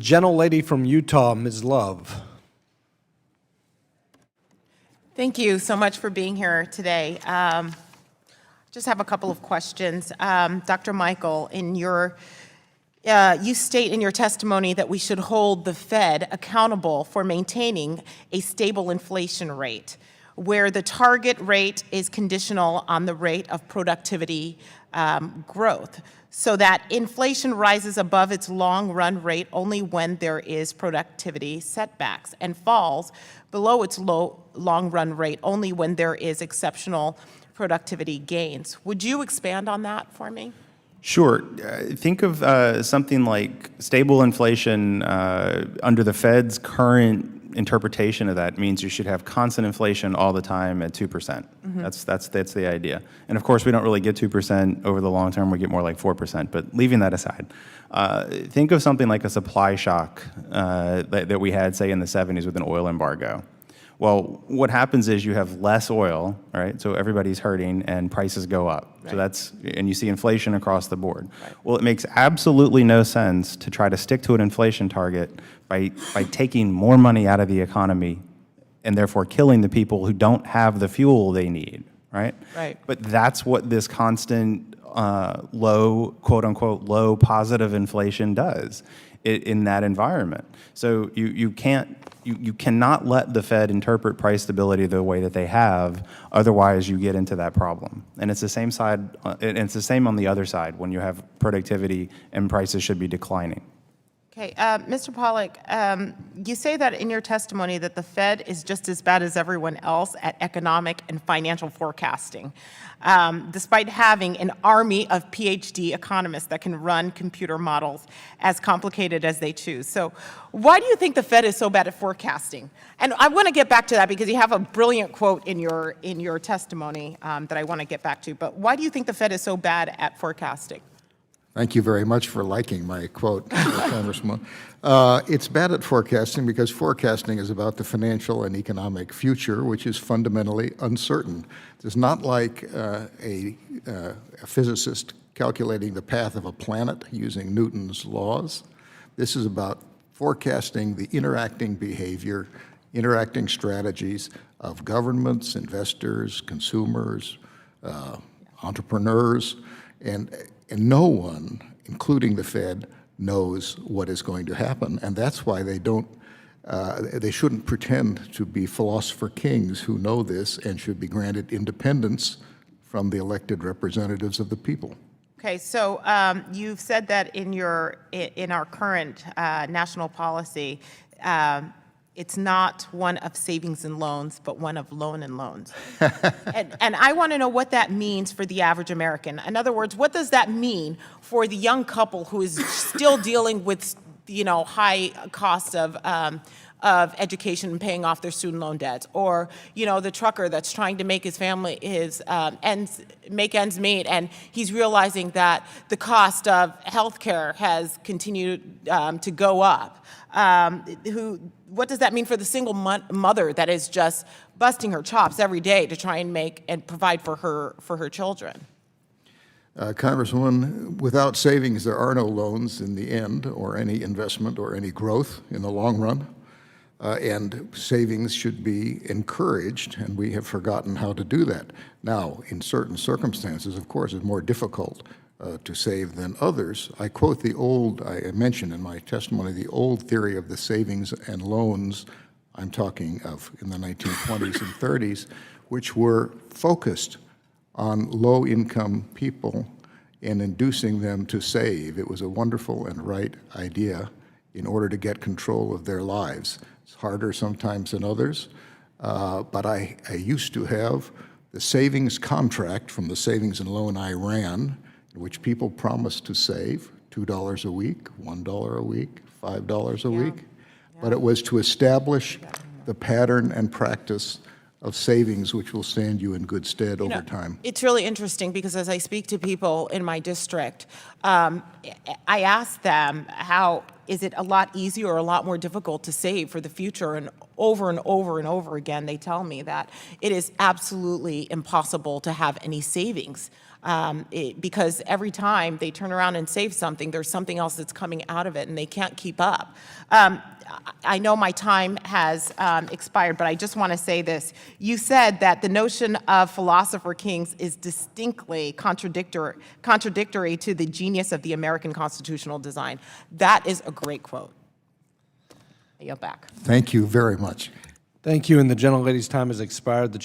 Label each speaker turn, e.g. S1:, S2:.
S1: gentlelady from Utah, Ms. Love.
S2: Thank you so much for being here today. Just have a couple of questions. Dr. Michael, you state in your testimony that we should hold the Fed accountable for maintaining a stable inflation rate, where the target rate is conditional on the rate of productivity growth, so that inflation rises above its long-run rate only when there is productivity setbacks and falls below its long-run rate only when there is exceptional productivity gains. Would you expand on that for me?
S3: Sure. Think of something like stable inflation under the Fed's current interpretation of that means you should have constant inflation all the time at 2%. Mm-hmm. That's the idea. And of course, we don't really get 2% over the long term. We get more like 4%. But leaving that aside, think of something like a supply shock that we had, say, in the 70s with an oil embargo. Well, what happens is you have less oil, right? So everybody's hurting and prices go up. Right. So and you see inflation across the board. Right. Well, it makes absolutely no sense to try to stick to an inflation target by taking more money out of the economy and therefore killing the people who don't have the fuel they need, right?
S2: Right.
S3: But that's what this constant low, quote unquote, low positive inflation does in that environment. So you cannot let the Fed interpret price stability the way that they have, otherwise you get into that problem. And it's the same side, and it's the same on the other side when you have productivity and prices should be declining.
S2: Okay, Mr. Pollack, you say that in your testimony that the Fed is just as bad as everyone else at economic and financial forecasting, despite having an army of PhD economists that can run computer models as complicated as they choose. So why do you think the Fed is so bad at forecasting? And I want to get back to that because you have a brilliant quote in your testimony that I want to get back to. But why do you think the Fed is so bad at forecasting?
S4: Thank you very much for liking my quote, Congressman. It's bad at forecasting because forecasting is about the financial and economic future, which is fundamentally uncertain. It's not like a physicist calculating the path of a planet using Newton's laws. This is about forecasting the interacting behavior, interacting strategies of governments, investors, consumers, entrepreneurs, and no one, including the Fed, knows what is going to happen. And that's why they shouldn't pretend to be philosopher kings who know this and should be granted independence from the elected representatives of the people.
S2: Okay, so you've said that in our current national policy, it's not one of savings and loans, but one of loan and loans. and I want to know what that means for the average American. In other words, what does that mean for the young couple who is still dealing with, high costs of education and paying off their student loan debts, or the trucker that's trying to make his family make ends meet, and he's realizing that the cost of health care has continued to go up. What does that mean for the single mother that is just busting her chops every day to try and make and provide for her children?
S4: Congresswoman, without savings, there are no loans in the end, or any investment or any growth in the long run. And savings should be encouraged, and we have forgotten how to do that. Now, in certain circumstances, of course, it's more difficult to save than others. I quote I mentioned in my testimony, the old theory of the savings and loans, I'm talking of in the 1920s and 30s, which were focused on low-income people and inducing them to save. It was a wonderful and right idea in order to get control of their lives. It's harder sometimes than others, but I used to have the savings contract from the savings and loan I ran, in which people promised to save $2 a week, $1 a week, $5 a week, but it was to establish the pattern and practice of savings which will stand you in good stead over time.
S2: It's really interesting because as I speak to people in my district, I ask them is it a lot easier or a lot more difficult to save for the future? And over and over and over again, they tell me that it is absolutely impossible to have any savings because every time they turn around and save something, there's something else that's coming out of it, and they can't keep up. I know my time has expired, but I just want to say this. You said that the notion of philosopher kings is distinctly contradictory to the genius of the American constitutional design. That is a great quote. I yield back.
S4: Thank you very much.
S1: Thank you, and the gentlelady's time has expired. The